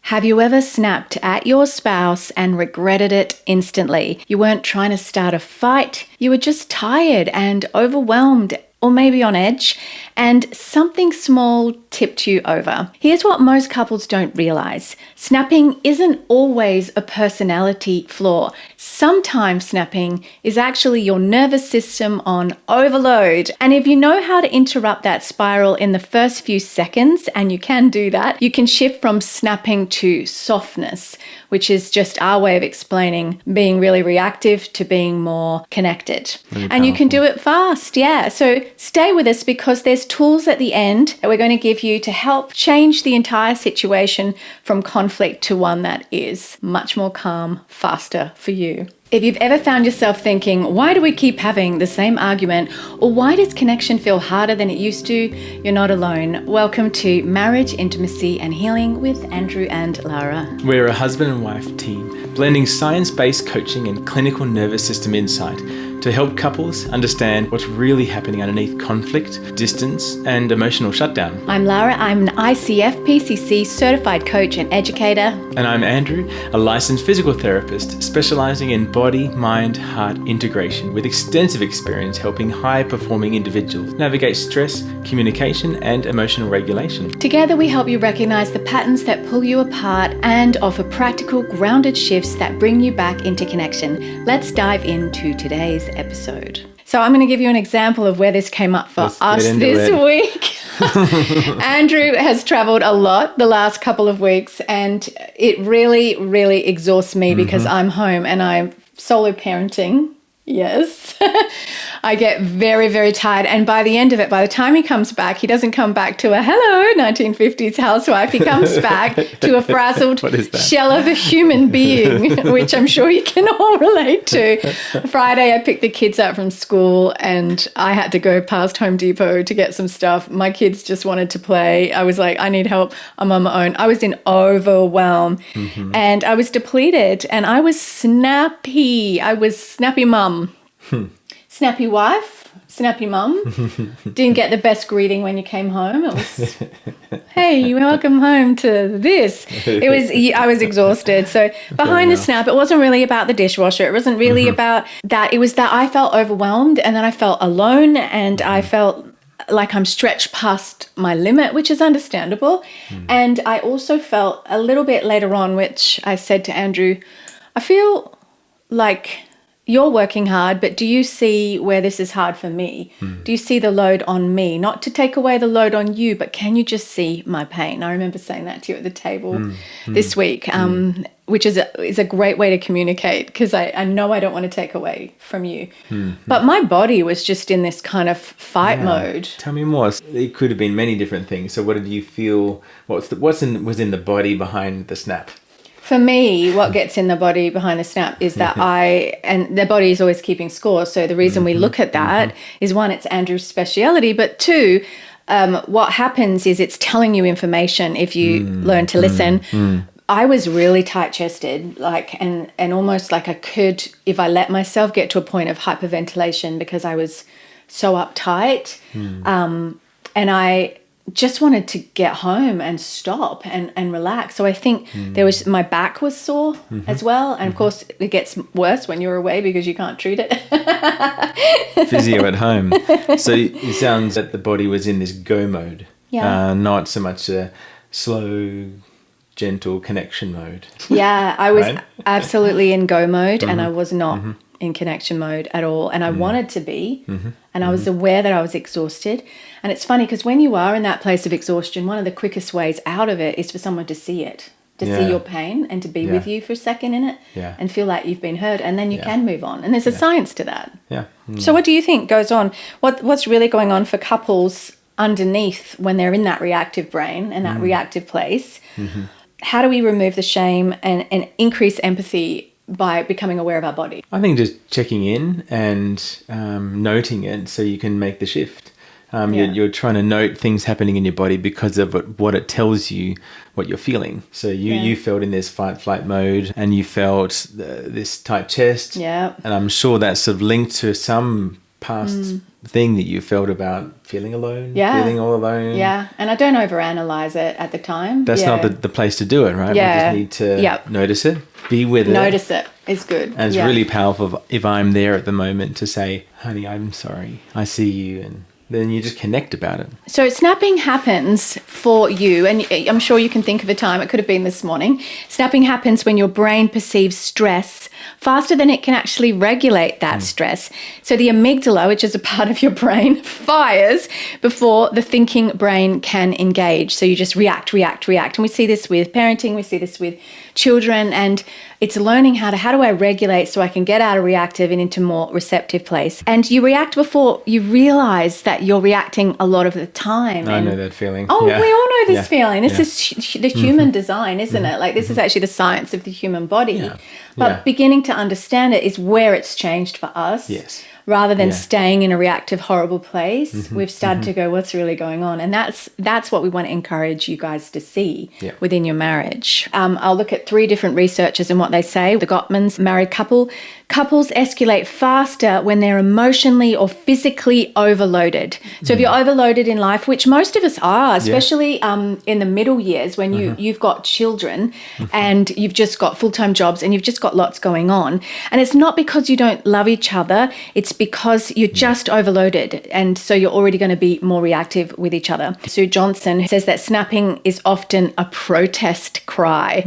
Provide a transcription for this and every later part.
Have you ever snapped at your spouse and regretted it instantly? You weren't trying to start a fight, you were just tired and overwhelmed, or maybe on edge, and something small tipped you over. Here's what most couples don't realize. Snapping isn't always a personality flaw. Sometimes snapping is actually your nervous system on overload. And if you know how to interrupt that spiral in the first few seconds, and you can do that, you can shift from snapping to softness, which is just our way of explaining being really reactive to being more connected. Really and you can powerful. do it fast, yeah. So stay with us because there's tools at the end that we're going to give you to help change the entire situation from conflict to one that is much more calm, faster for you. If you've ever found yourself thinking, why do we keep having the same argument? Or why does connection feel harder than it used to? You're not alone. Welcome to Marriage, Intimacy and Healing with Andrew and Lara. We're a husband and wife team, blending science-based coaching and clinical nervous system insight to help couples understand what's really happening underneath conflict, distance, and emotional shutdown. I'm Lara. I'm an ICF PCC certified coach and educator. And I'm Andrew, a licensed physical therapist specializing in body, mind, heart integration with extensive experience helping high-performing individuals navigate stress, communication, and emotional regulation. Together, we help you recognize the patterns that pull you apart and offer practical, grounded shifts that bring you back into connection. Let's dive into today's episode. So I'm going to give you an example of where this came up for us this week. Andrew has traveled a lot the last couple of weeks, and it really, really exhausts me because I'm home and I'm solo parenting. Yes. I get very, very tired. And by the end of it, by the time he comes back, he doesn't come back to a hello 1950s housewife. He comes back to a frazzled shell of a human being, which I'm sure you can all relate to. Friday, I picked the kids up from school and I had to go past Home Depot to get some stuff. My kids just wanted to play. I was like, I need help. I'm on my own. I was in overwhelm and I was depleted and I was snappy. I was snappy mum. Snappy wife, snappy mum. Didn't get the best greeting when you came home. It was, hey, welcome home to this. I was exhausted. So behind the snap, it wasn't really about the dishwasher. It wasn't really about that. It was that I felt overwhelmed and then I felt alone and I felt like I'm stretched past my limit, which is understandable. And I also felt a little bit later on, which I said to Andrew, I feel like you're working hard, but do you see where this is hard for me? Do you see the load on me? Not to take away the load on you, but can you just see my pain? I remember saying that to you at the table this week, which is a great way to communicate because I know I don't want to take away from you. But my body was just in this kind of fight mode. Tell me more. It could have been many different things. So what did you feel? Was in the body behind the snap? For me, what gets in the body behind the snap is that and the body is always keeping score. So the reason we look at that is one, it's Andrew's speciality, but two, what happens is it's telling you information if you learn to listen. I was really tight-chested, and almost like I could, if I let myself get to a point of hyperventilation because I was so uptight, and I just wanted to get home and stop and relax. So I think my back was sore as well. And of course it gets worse when you're away because you can't treat it. Physio at home. So it sounds that the body was in this go mode. Yeah. Not so much a slow, gentle connection mode. Yeah, I was absolutely in go mode and I was not in connection mode at all. And I wanted to be, and I was aware that I was exhausted. And it's funny because when you are in that place of exhaustion, one of the quickest ways out of it is for someone to see it, to see your pain and to be with you for a second in it and feel like you've been heard. And then you can move on. And there's a science to that. Yeah. So what do you think goes on? What's really going on for couples underneath when they're in that reactive brain and that reactive place? How do we remove the shame and increase empathy by becoming aware of our body? I think just checking in and noting it so you can make the shift. You're trying to note things happening in your body because of what it tells you, what you're feeling. So you felt in this fight-flight mode and you felt this tight chest. Yeah. And I'm sure that's sort of linked to some past thing that you felt about feeling alone, Yeah. feeling all alone. Yeah. And I don't overanalyze it at the time. That's not the place to do it, right? Yeah. We just need to notice it, be with it. Notice it is good. And it's really powerful if I'm there at the moment to say, honey, I'm sorry. I see you. And then you just connect about it. So snapping happens for you, and I'm sure you can think of a time, it could have been this morning. Snapping happens when your brain perceives stress faster than it can actually regulate that stress. So the amygdala, which is a part of your brain, fires before the thinking brain can engage. So you just react. And we see this with parenting, we see this with children, and it's learning how do I regulate so I can get out of reactive and into more receptive place. And you react before you realize that you're reacting a lot of the time. I know that feeling. Oh, we all know this feeling. This is the human design, isn't it? Like this is actually the science of the human body. Yeah. But beginning to understand it is where it's changed for us. Yes. Rather than staying in a reactive, horrible place, we've started to go, what's really going on? And that's what we want to encourage you guys to see within your marriage. I'll look at 3 different researchers and what they say. The Gottmans, married couples escalate faster when they're emotionally or physically overloaded. So if you're overloaded in life, which most of us are, especially in the middle years when you've got children and you've just got full-time jobs and you've just got lots going on. And it's not because you don't love each other, it's because you're just overloaded, and so you're already going to be more reactive with each other. Sue Johnson says that snapping is often a protest cry.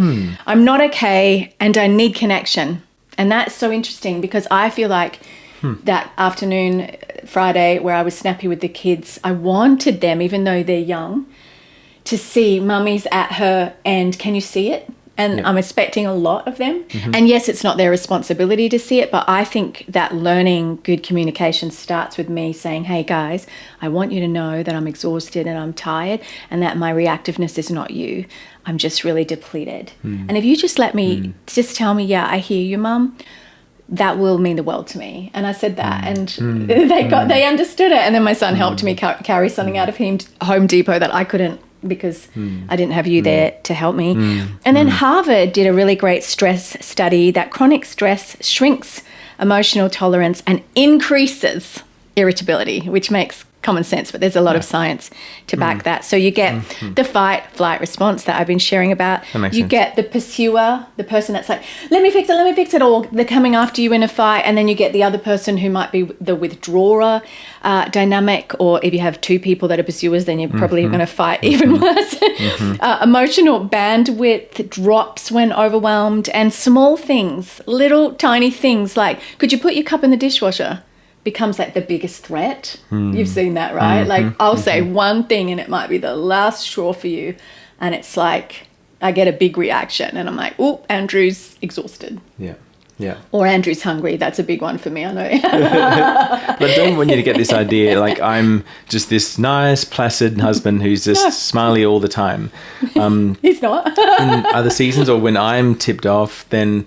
I'm not okay and I need connection. And that's so interesting because I feel like that afternoon, Friday, where I was snappy with the kids, I wanted them, even though they're young, to see mummy's at her end. Can you see it? And I'm expecting a lot of them. And yes, it's not their responsibility to see it, but I think that learning good communication starts with me saying, hey guys, I want you to know that I'm exhausted and I'm tired and that my reactiveness is not you. I'm just really depleted. And if you just let me, just tell me, yeah, I hear you, Mum, that will mean the world to me. And I said that and they understood it. And then my son helped me carry something out of Home Depot that I couldn't, because I didn't have you there to help me. And then Harvard did a really great stress study that chronic stress shrinks emotional tolerance and increases irritability, which makes common sense, but there's a lot of science to back that. So you get the fight flight response that I've been sharing about. You get the pursuer, the person that's like, let me fix it, or they're coming after you in a fight. And then you get the other person who might be the withdrawer dynamic, or if you have 2 people that are pursuers, then you're probably going to fight even worse. Emotional bandwidth drops when overwhelmed, and small things, little tiny things like, could you put your cup in the dishwasher? Becomes like the biggest threat. You've seen that, right? Like I'll say one thing and it might be the last straw for you, and it's like I get a big reaction and I'm like, oh, Andrew's exhausted. Yeah. Or Andrew's hungry. That's a big one for me, I know. But I don't want you to get this idea like I'm just this nice, placid husband who's just smiley all the time. He's not. In other seasons, or when I'm tipped off, then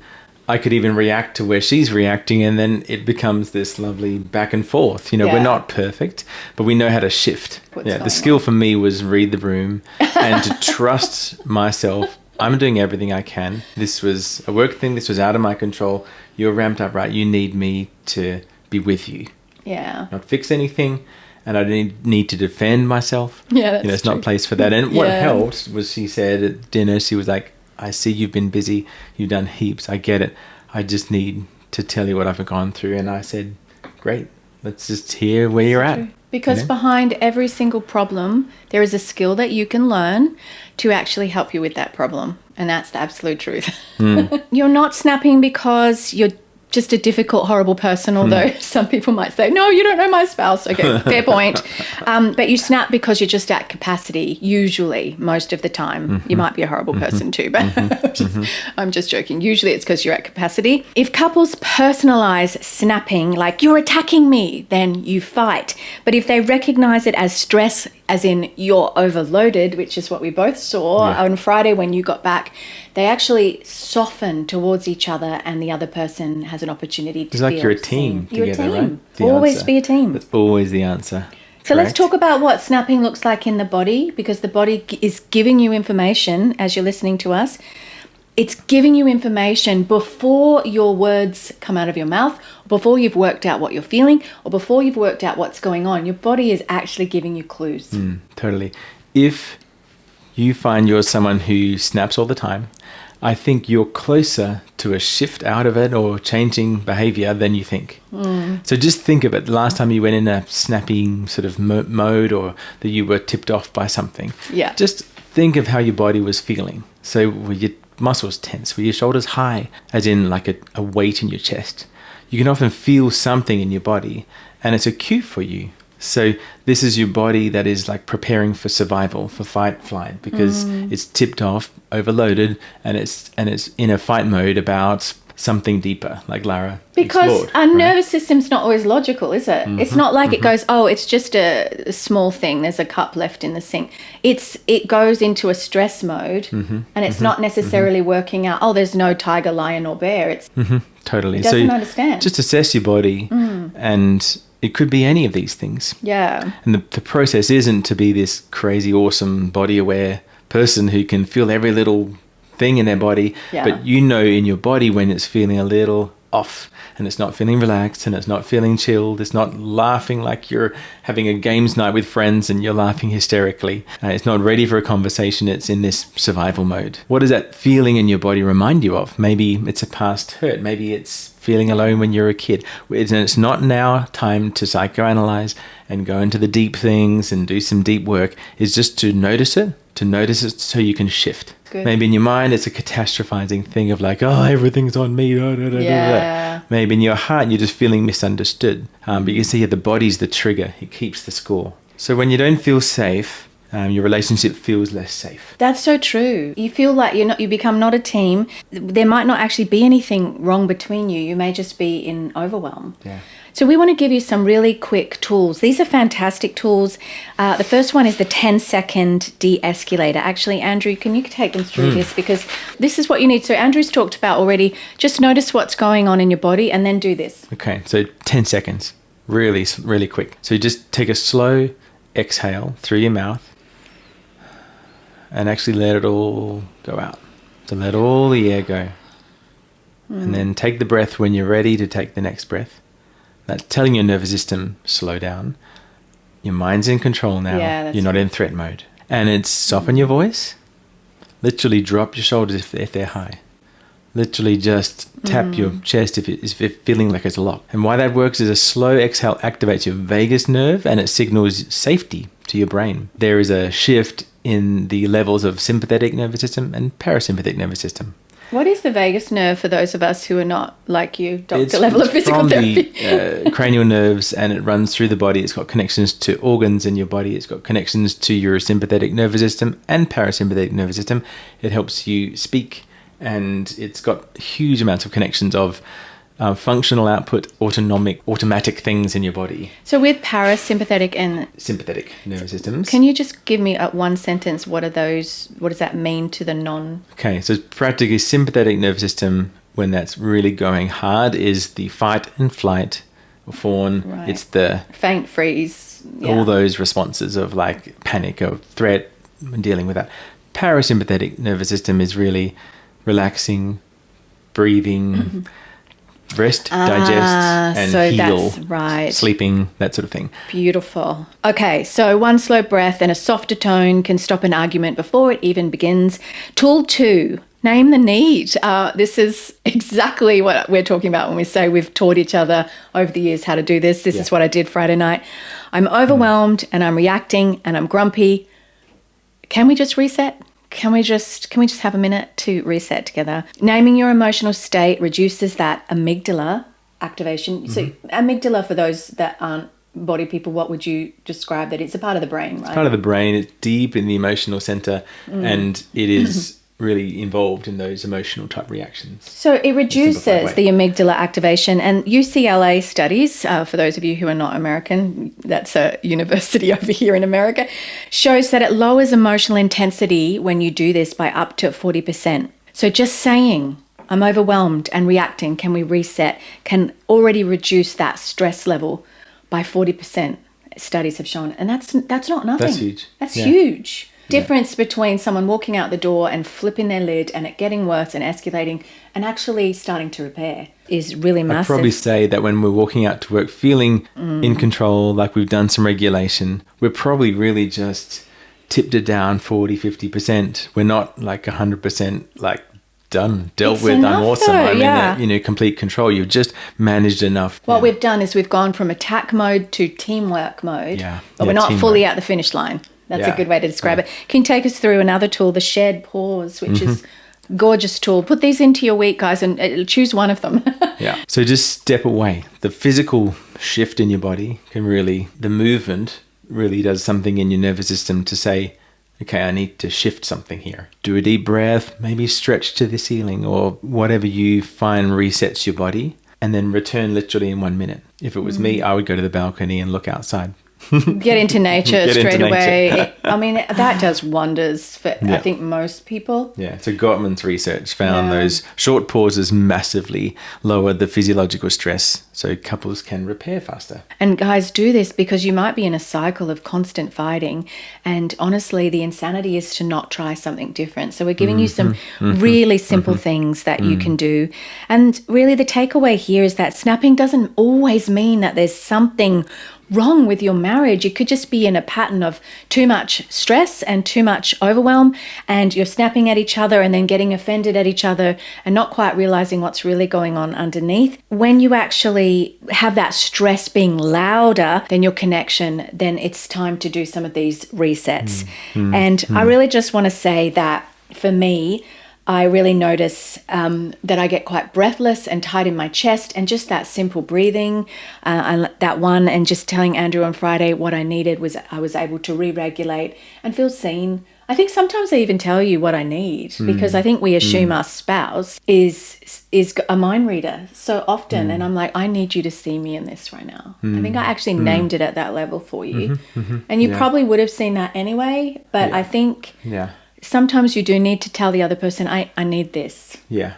I could even react to where she's reacting, and then it becomes this lovely back and forth. You know, we're not perfect, but we know how to shift. The skill for me was read the room and to trust myself. I'm doing everything I can. This was a work thing. This was out of my control. You're ramped up, right? You need me to be with you. Yeah. Not fix anything. And I didn't need to defend myself. Yeah, that's it's not a place for that. And what helped was she said at dinner, she was like, I see you've been busy. You've done heaps. I get it. I just need to tell you what I've gone through. And I said, great. Let's just hear where you're at. Because behind every single problem, there is a skill that you can learn to actually help you with that problem. And that's the absolute truth. You're not snapping because you're just a difficult, horrible person, although some people might say, no, you don't know my spouse. Okay, fair point. But you snap because you're just at capacity, usually, most of the time. You might be a horrible person too, but I'm just joking. Usually it's because you're at capacity. If couples personalize snapping like you're attacking me, then you fight. But if they recognize it as stress, as in you're overloaded, which is what we both saw on Friday when you got back, they actually soften towards each other, and the other person has an opportunity to It's like you're a team together, you're a team. right? Always be a team. That's always the answer. So let's talk about what snapping looks like in the body, because the body is giving you information as you're listening to us. it's giving you information before your words come out of your mouth, before you've worked out what you're feeling, or before you've worked out what's going on. Your body is actually giving you clues. Totally. If you find you're someone who snaps all the time, I think you're closer to a shift out of it or changing behavior than you think. So just think of it. The last time you went in a snapping sort of mode, or that you were tipped off by something. Yeah. Just think of how your body was feeling. So were your muscles tense? Were your shoulders high, as in like a weight in your chest? You can often feel something in your body, and it's a cue for you. So this is your body that is like preparing for survival, for fight, flight, because it's tipped off, overloaded, and it's in a fight mode about something deeper, like Lara Because explored, our right? nervous system's not always logical, is it? It's not like it goes, oh, it's just a small thing. There's a cup left in the sink. It goes into a stress mode, and it's not necessarily working out, oh, there's no tiger, lion, or bear. It's Totally. It doesn't So understand. just assess your body, and it could be any of these things. Yeah. And the process isn't to be this crazy, awesome, body-aware person who can feel every little thing in their body. Yeah. But you know in your body when it's feeling a little off, and it's not feeling relaxed, and it's not feeling chilled. It's not laughing like you're having a games night with friends and you're laughing hysterically. It's not ready for a conversation. It's in this survival mode. What does that feeling in your body remind you of? Maybe it's a past hurt. Maybe it's feeling alone when you're a kid. It's not now time to psychoanalyze and go into the deep things and do some deep work. It's just to notice it so you can shift. Good. Maybe in your mind it's a catastrophizing thing of like, oh, everything's on me. Yeah. Maybe in your heart you're just feeling misunderstood. But you see the body's the trigger. It keeps the score. So when you don't feel safe, your relationship feels less safe. That's so true. You feel like you become not a team. There might not actually be anything wrong between you. You may just be in overwhelm. Yeah. So we want to give you some really quick tools. These are fantastic tools. The first one is the 10-second de-escalator. Actually, Andrew, can you take them through this? Because this is what you need. So Andrew's talked about already. Just notice what's going on in your body and then do this. Okay, so 10 seconds. Really, really quick. So you just take a slow exhale through your mouth and actually let it all go out. So let all the air go. And then take the breath when you're ready to take the next breath. That's telling your nervous system, slow down. Your mind's in control now. Yeah, you're not in threat mode. And it's soften your voice. Literally drop your shoulders if they're high. Literally just tap your chest if it's feeling like it's locked. And why that works is a slow exhale activates your vagus nerve and it signals safety to your brain. There is a shift in the levels of sympathetic nervous system and parasympathetic nervous system. What is the vagus nerve for those of us who are not like you, doctor It's level of physical from therapy? the cranial nerves, and it runs through the body. It's got connections to organs in your body. It's got connections to your sympathetic nervous system and parasympathetic nervous system. It helps you speak, and it's got huge amounts of connections of functional output, automatic things in your body. So with parasympathetic and Sympathetic nervous systems. can you just give me one sentence? What are those? What does that mean to the non? Okay, so practically sympathetic nervous system, when that's really going hard, is the fight and flight or fawn. Right. It's the Faint, freeze. Yeah. all those responses of like panic or threat and dealing with that. Parasympathetic nervous system is really relaxing, breathing, rest, digest, and so heal. that's right. Sleeping, that sort of thing. Beautiful. Okay, so one slow breath and a softer tone can stop an argument before it even begins. Tool 2, name the need. This is exactly what we're talking about when we say we've taught each other over the years how to do this. This is what I did Friday night. I'm overwhelmed and I'm reacting and I'm grumpy. Can we just reset? Can we just have a minute to reset together? Naming your emotional state reduces that amygdala activation. So amygdala, for those that aren't body people, what would you describe that? It's a part of the brain, right? It's part of the brain. It's deep in the emotional center, and it is really involved in those emotional type reactions. So it reduces simplified the amygdala activation, and UCLA studies, for those of you who are not American, that's a university over here in America, shows that it lowers emotional intensity when you do this by up to 40%. So just saying, I'm overwhelmed and reacting, can we reset, can already reduce that stress level by 40%. Studies have shown, and that's not nothing. That's huge. That's Yeah. huge. difference between someone walking out the door and flipping their lid and it getting worse and escalating and actually starting to repair is really massive. I'd probably say that when we're walking out to work feeling in control, like we've done some regulation, we're probably really just tipped it down 40, 50%. We're not like 100% like dealt with, I'm awesome, I'm in complete control. You've just managed enough. What we've done is we've gone from attack mode to teamwork mode, but we're not teamwork. Fully at the finish line. That's a good way to describe it. Can you take us through another tool, the shared pause, which is a gorgeous tool? Put these into your week, guys, and choose one of them. So just step away. The physical shift in your body the movement really does something in your nervous system to say, okay, I need to shift something here. Do a deep breath, maybe stretch to the ceiling or whatever you find resets your body, and then return literally in 1 minute. If it was me, I would go to the balcony and look outside. Get into nature straight away. That does wonders for, I think, most people. Yeah, so Gottman's research found those short pauses massively lower the physiological stress, so couples can repair faster. And guys, do this because you might be in a cycle of constant fighting, and honestly, the insanity is to not try something different. So we're giving you some really simple things that you can do. And really the takeaway here is that snapping doesn't always mean that there's something wrong with your marriage. You could just be in a pattern of too much stress and too much overwhelm, and you're snapping at each other and then getting offended at each other and not quite realizing what's really going on underneath. When you actually have that stress being louder than your connection, then it's time to do some of these resets. I really just want to say that for me, I really notice that I get quite breathless and tight in my chest, and just that simple breathing, and just telling Andrew on Friday what I needed was I was able to re-regulate and feel seen. I think sometimes I even tell you what I need because I think we assume our spouse is a mind reader so often, and I'm like, I need you to see me in this right now. I think I actually named it at that level for you, and you probably would have seen that anyway, but I think sometimes you do need to tell the other person, I need this. Yeah.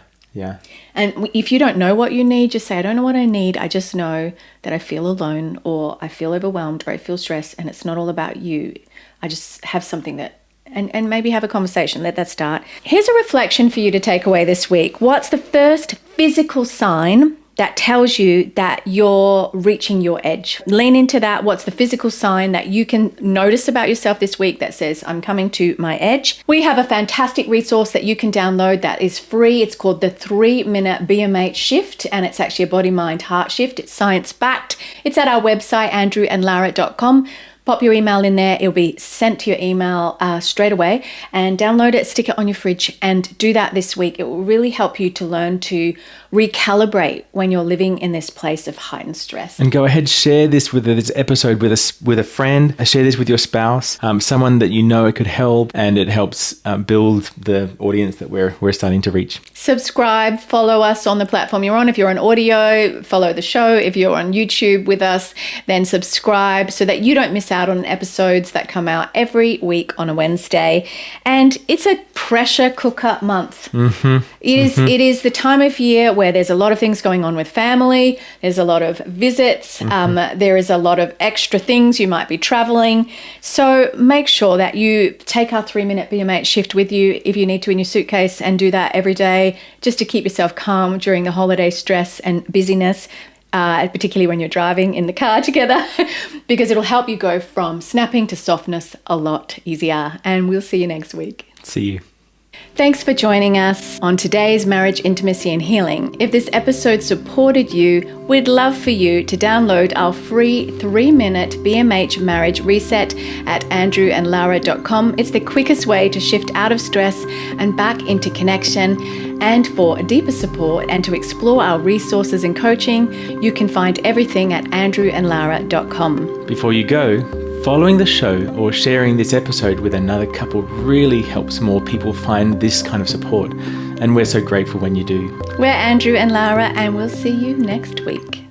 And if you don't know what you need, just say, I don't know what I need. I just know that I feel alone, or I feel overwhelmed, or I feel stressed, and it's not all about you. I just have something that, and maybe have a conversation. Let that start. Here's a reflection for you to take away this week. What's the first physical sign that tells you that you're reaching your edge? Lean into that. What's the physical sign that you can notice about yourself this week that says, I'm coming to my edge? We have a fantastic resource that you can download that is free. It's called the 3-Minute BMH Shift, and it's actually a body, mind, heart shift. It's science-backed. It's at our website, andrewandlara.com. Pop your email in there. It'll be sent to your email straight away, and download it, stick it on your fridge, and do that this week. It will really help you to learn to recalibrate when you're living in this place of heightened stress. And go ahead, share this episode with a friend. Share this with your spouse, someone that you know it could help, and it helps build the audience that we're starting to reach. Subscribe, follow us on the platform you're on. If you're on audio, follow the show. If you're on YouTube with us, then subscribe so that you don't miss out on episodes that come out every week on a Wednesday. And it's a pressure cooker month. It is the time of year where there's a lot of things going on with family. There's a lot of visits. There is a lot of extra things. You might be traveling. So make sure that you take our 3-Minute BMH Shift with you if you need to in your suitcase, and do that every day just to keep yourself calm during the holiday stress and busyness. Particularly when you're driving in the car together, because it'll help you go from snapping to softness a lot easier. And we'll see you next week. See you. Thanks for joining us on today's Marriage, Intimacy and Healing. If this episode supported you, we'd love for you to download our free 3-Minute BMH Marriage Reset at andrewandlara.com. It's the quickest way to shift out of stress and back into connection. And for deeper support and to explore our resources and coaching, you can find everything at andrewandlara.com. Before you go, following the show or sharing this episode with another couple really helps more people find this kind of support. And we're so grateful when you do. We're Andrew and Lara, and we'll see you next week.